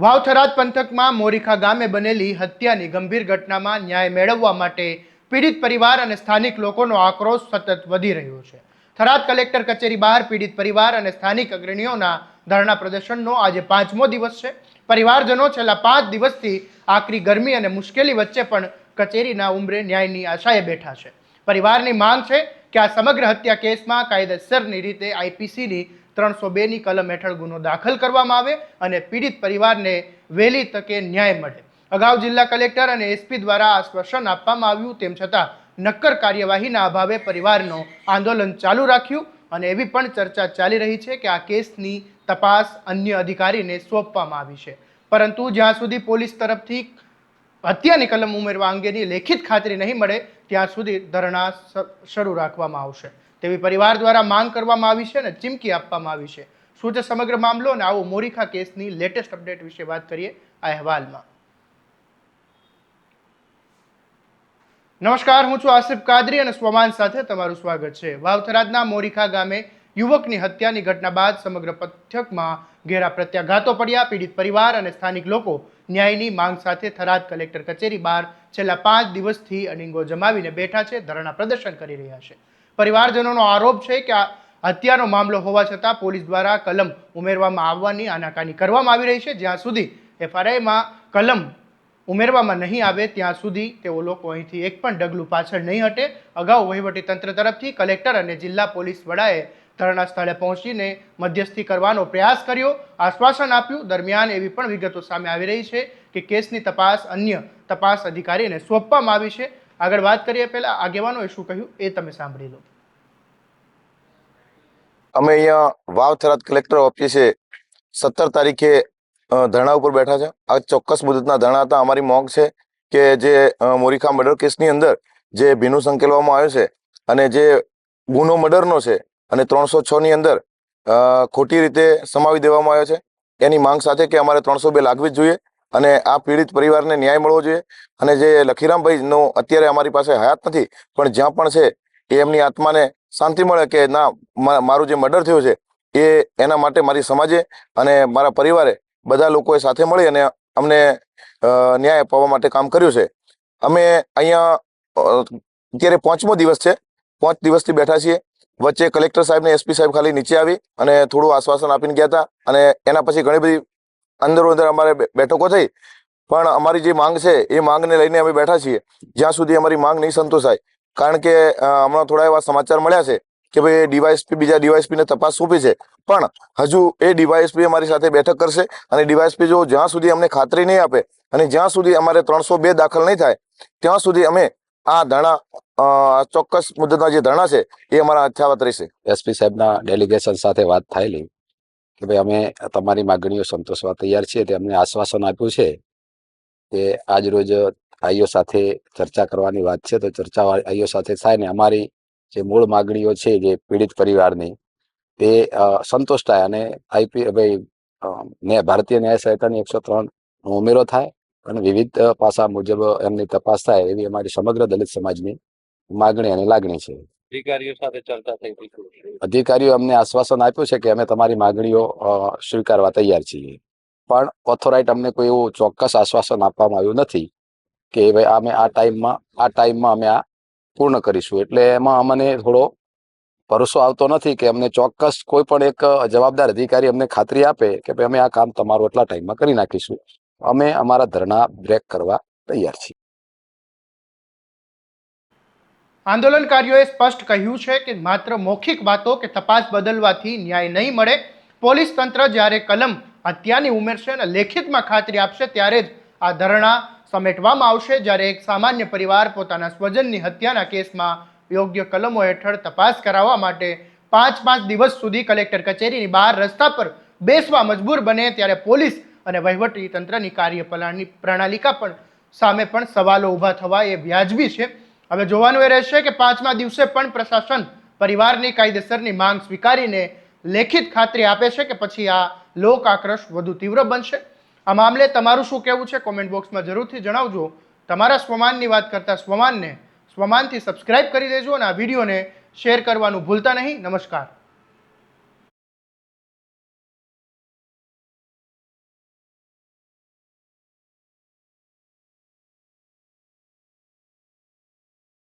વાવ-થરાદ પંથકમાં મોરીખા ગામે બનેલી હત્યાની ગંભીર ઘટનામાં ન્યાય મેળવવા માટે પીડિત પરિવાર અને સ્થાનિક લોકોનો આક્રોશ સતત વધી રહ્યો છે। થરાદ કલેક્ટર કચેરી બહાર પીડિત પરિવાર અને સ્થાનિક અગ્રણીઓના ધરણા પ્રદર્શનનો આજે 5મો દિવસ છે। પરિવારજનો છેલ્લા 5 દિવસથી આકરી ગરમી અને મુશ્કેલી વચ્ચે પણ કચેરીના ઉંબરે ન્યાયની આશાએ બેઠા છે। પરિવારની માંગ છે કે આ સમગ્ર હત્યા કેસમાં કાયદેસરની રીતે આઈપીસીની 302ની કલમ હેઠળ ગુનો દાખલ કરવામાં આવે અને પીડિત પરિવારને વહેલી તકે ન્યાય મળે। અગાઉ જિલ્લા કલેક્ટર અને એસપી દ્વારા આશ્વાસન આપવામાં આવ્યું, તેમ છતાં નક્કર કાર્યવાહીના અભાવે પરિવારનું આંદોલન ચાલુ રાખ્યું અને એવી પણ ચર્ચા ચાલી રહી છે કે આ કેસની તપાસ અન્ય અધિકારીને સોંપવામાં આવી છે, પરંતુ જ્યાં સુધી પોલીસ તરફથી હત્યાની કલમ ઉમેરવા અંગેની લેખિત ખાતરી નહીં મળે ત્યાં સુધી ધરણા શરૂ રાખવામાં આવશે તેવી પરિવાર દ્વારા માંગ કરવામાં આવી છે અને ચીમકી આપવામાં આવી છે। શું છે સમગ્ર મામલો અને આવો મોરીખા કેસની લેટેસ્ટ અપડેટ વિશે વાત કરીએ આ અહેવાલમાં। નમસ્કાર, હું છું આસિફ કાદરી અને સ્વમાન સાથે તમારું સ્વાગત છે। વાવ-થરાદના મોરીખા ગામે યુવકની હત્યાની ઘટના બાદ સમગ્ર પંથકમાં ઘેરા પ્રત્યાઘાતો પડ્યા। પીડિત પરિવાર અને સ્થાનિક લોકો ન્યાયની માંગ સાથે થરાદ કલેક્ટર કચેરી બહાર છેલ્લા 5 દિવસથી અડીંગો જમાવીને બેઠા છે, ધરણા પ્રદર્શન કરી રહ્યા છે। પરિવારજનોનો આરોપ છે કે આ હત્યાનો મામલો હોવા છતાં પોલીસ દ્વારા કલમ ઉમેરવામાં આવવાની આનાકાની કરવામાં આવી રહી છે। જ્યાં સુધી એફઆરઆઈમાં કલમ ઉમેરવામાં નહીં આવે ત્યાં સુધી તેઓ લોકો અહીંથી એક પણ ડગલું પાછળ નહીં હટે। અગાઉ વહીવટીતંત્ર તરફથી કલેક્ટર અને જિલ્લા પોલીસ વડાએ ધરણા સ્થળે પહોંચીને મધ્યસ્થી કરવાનો પ્રયાસ કર્યો, આશ્વાસન આપ્યું। દરમિયાન એવી પણ વિગતો સામે આવી રહી છે કે કેસની તપાસ અન્ય તપાસ અધિકારીને સોંપવામાં આવી છે। આગળ વાત કરીએ પહેલા આગેવાનોએ શું કહ્યું એ તમે સાંભળી લો। અમે અહીંયા વાવ-થરાદ કલેક્ટર ઓફિસે 17 તારીખે ધરણા ઉપર બેઠા છે। આ ચોક્કસ મુદતના ધરણા હતા। અમારી માંગ છે કે જે મોરીખા મર્ડર કેસની અંદર જે ભીનું સંકેલવામાં આવ્યો છે અને જે ગુનો મર્ડરનો છે અને 306ની અંદર ખોટી રીતે સમાવી દેવામાં આવ્યો છે, એની માંગ સાથે કે અમારે 302 લાગવી જ જોઈએ અને આ પીડિત પરિવારને ન્યાય મળવો જોઈએ। અને જે લખીરામભાઈનો અત્યારે અમારી પાસે હયાત નથી, પણ જ્યાં પણ છે એ એમની આત્માને શાંતિ મળે કે ના, મારું જે મર્ડર થયું છે એના માટે મારી સમાજે અને મારા પરિવારે બધા લોકોએ સાથે મળી અને અમને ન્યાય અપાવવા માટે કામ કર્યું છે। અમે અહીંયા અત્યારે 5મો દિવસ છે, 5 દિવસથી બેઠા છીએ। વચ્ચે કલેક્ટર સાહેબ ને એસપી સાહેબ ખાલી નીચે આવી અને થોડું આશ્વાસન આપીને ગયા હતા અને એના પછી ઘણી બધી અંદરો અંદર અમારે બેઠકો થઈ, પણ અમારી જે માંગ છે એ માંગને લઈને અમે બેઠા છીએ જ્યાં સુધી અમારી માંગ નહીં સંતોષાય। કારણ કે હમણાં થોડા એવા સમાચાર મળ્યા છે કે ભાઈ ડીવાયએસપી બીજા ડીવાયએસપીને તપાસ સોંપી છે, પણ હજુ એ ડીવાયએસપી અમારી સાથે બેઠક કરશે અને ડીવાયએસપી જો જ્યાં સુધી અમને ખાતરી નહીં આપે અને જ્યાં સુધી અમારે 302 દાખલ નહીં થાય ત્યાં સુધી અમે આ ધરણા ચોક્કસ મુદ્દતના જે ધરણા છે એ અમારા યથાવત રહેશે। એસપી સાહેબના ડેલિગેશન સાથે વાત થયેલી કે ભાઈ અમે તમારી માગણીઓ સંતોષવા તૈયાર છીએ। તે અમને આશ્વાસન આપ્યું છે કે આજ રોજ આઈઓ સાથે ચર્ચા કરવાની વાત છે, તો ચર્ચા આઈઓ સાથે થાય ને અમારી જે મૂળ માગણીઓ છે જે પીડિત પરિવારની તે સંતોષ થાય અને ભાઈ ભારતીય ન્યાય સંહિતાની 103 ઉમેરો થાય અને વિવિધ પાસા મુજબ એમની તપાસ થાય એવી અમારી સમગ્ર દલિત સમાજની માગણી અને લાગણી છે। અધિકારીઓ સાથે ચર્ચા થઈ હતી? અધિકારીઓ અમને આશ્વાસન આપ્યું છે કે અમે તમારી માગણીઓ સ્વીકારવા તૈયાર છીએ, પણ ઓથોરાઇટ અમને કોઈ એવું ચોક્કસ આશ્વાસન આપવામાં આવ્યું નથી કે ભાઈ અમે આ ટાઈમમાં અમે આ પૂર્ણ કરીશું। એટલે એમાં અમને થોડો ભરોસો આવતો નથી કે અમને ચોક્કસ કોઈ પણ એક જવાબદાર અધિકારી અમને ખાતરી આપે કે ભાઈ અમે આ કામ તમારું એટલા ટાઈમમાં કરી નાખીશું। અમે અમારા ધરણા બ્રેક કરવા તૈયાર છીએ। આંદોલનકારીઓએ સ્પષ્ટ કહ્યું છે કે માત્ર મૌખિક વાતો કે તપાસ બદલવાથી ન્યાય નહીં મળે। પોલીસ તંત્ર જ્યારે કલમ હત્યાની ઉમેરશે અને લેખિતમાં ખાતરી આપશે ત્યારે જ આ ધરણા સમેટવામાં આવશે। જ્યારે એક સામાન્ય પરિવાર પોતાના સ્વજનની હત્યાના કેસમાં યોગ્ય કલમો હેઠળ તપાસ કરાવવા માટે 5 દિવસ સુધી કલેક્ટર કચેરીની બહાર રસ્તા પર બેસવા મજબૂર બને ત્યારે પોલીસ અને વહીવટી તંત્રની પ્રણાલિકા પણ સામે પણ સવાલો ઊભા થવા એ વ્યાજબી છે। હવે જોવાનું એ રહેશે કે 5મા દિવસે પણ પ્રશાસન પરિવારની કાયદેસરની માંગ સ્વીકારીને લેખિત ખાતરી આપે છે કે પછી આ લોક આક્રોશ વધુ તીવ્ર બનશે। આ મામલે તમારું શું કહેવું છે કોમેન્ટ બોક્સમાં જરૂરથી જણાવજો। તમારા સ્વમાનની વાત કરતા સ્વમાનથી સબસ્ક્રાઇબ કરી દેજો અને આ વિડીયોને શેર કરવાનું ભૂલતા નહીં। નમસ્કાર।